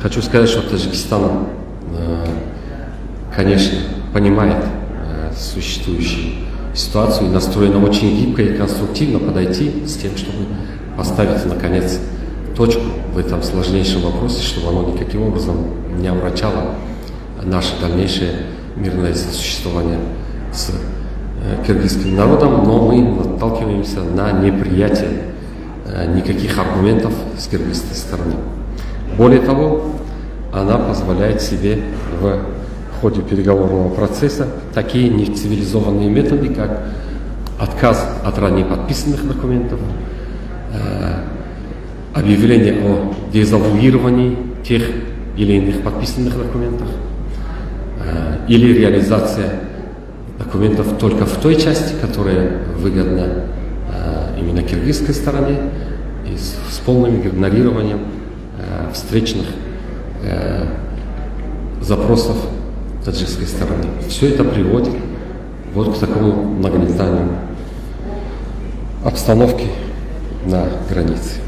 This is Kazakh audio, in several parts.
Хочу сказать, что Таджикистан, конечно, понимает существующую ситуацию и настроена очень гибко и конструктивно подойти с тем, чтобы поставить, наконец, точку в этом сложнейшем вопросе, чтобы оно никаким образом не омрачало наше дальнейшее мирное сосуществование с киргизским народом, но мы наталкиваемся на неприятие никаких аргументов с киргизской стороны. Более того, она позволяет себе в ходе переговорного процесса такие нецивилизованные методы, как отказ от ранее подписанных документов, объявление о дезавуировании тех или иных подписанных документов или реализация документов только в той части, которая выгодна именно киргизской стороне, и с полным игнорированием встречных запросов таджикской стороны. Все это приводит вот к такому нагнетанию обстановки на границе.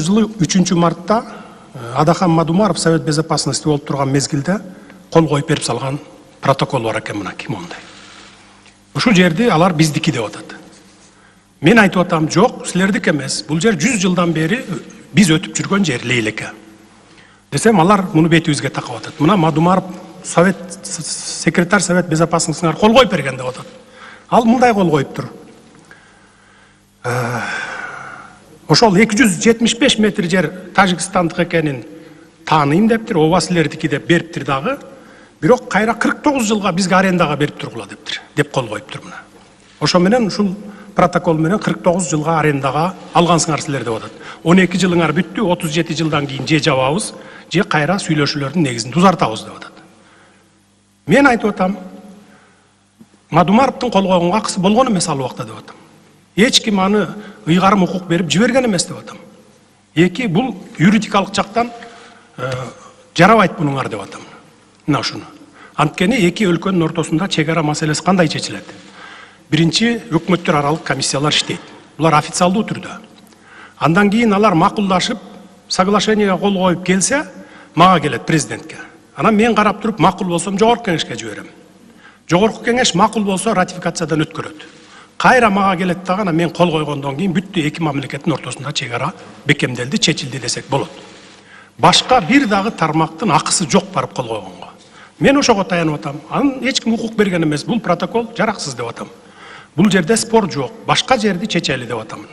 жылы 3 мартта Адахан Мадумаров Совет Безопасности болуп турган мезгилде кол коюп берип салган протокол бар экен, мынакей мондай. Ушул жерди алар биздики деп атат. Мен айтып атам, жок, силердики эмес. Бул жер 100 жылдан бери биз өтүп жүргөн жер Лейлеке. Десем, алар муну бетибизге такап атат. Мына Мадумаров секретарь Совет Безопасностьуна кол коюп берген деп атат. Ал мындай кол коюптур. Ошол 275 метр жер Тажикстандык экенин тааныйм дептир, ооба силердики деп бериптир дагы. Бирок кайра 49 жылга бизге арендага берип тургула дептир, деп кол коюптур мына. Ошо менен ушул протокол менен 49 жылга арендага алгансыңар силер деп атат. 12 жылыңар бүттү, 37 жылдан кийин же жабабыз, же кайра сүйлөшүүлөрдүн негизинде узартабыз деп атат. Мен айтып атам, Мадумаровдун кол койгонго акысы болгон эмес ал убакта деп атам. Эч ким аны ыйгарым укук берип жиберген эмес деп атам. Эки, бул юридикалык жактан жарабайт бунуңар деп атам. Мына ушуну. Анткени эки өлкөнүн ортосунда чек ара маселеси кандай чечилет? Биринчи, өкмөттөр аралык комиссиялар иштейт. Булар официалдуу түрдө. Андан кийин алар макулдашып, соглашениеге кол коюп келсе, мага келет президентке. Анан мен карап туруп, макул болсом жогорку кеңешке жиберем. Жогорку кеңеш макул болсо ратификациядан өткөрөт. Кайра мага келет дагы, мен кол койгондон кийин бүттү эки мамлекеттин ортосунда чек ара бекемделди, чечилди десек болот. Башка бир дагы тармактын акысы жок барып кол койгонго. Мен ошого таянып атам. Анын эч ким укук берген эмес. Бул протокол жараксыз деп атам. Бул жерде спор жок. Башка жерди чечели деп атам.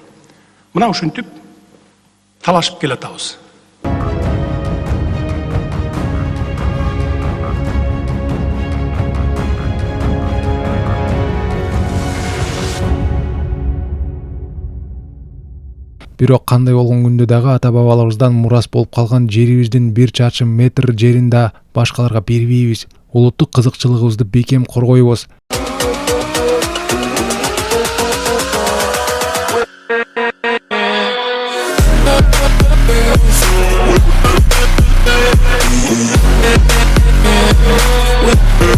Мына ушинтип талашып келатабыз. Бирок кандай болгон күндө дагы ата бабаларыбыздан мурас болуп калган жерибиздин 1 чарчы метр жерин да башкаларга бербейбиз. Улуттук кызыкчылыгыбызды бекем коргойбуз. With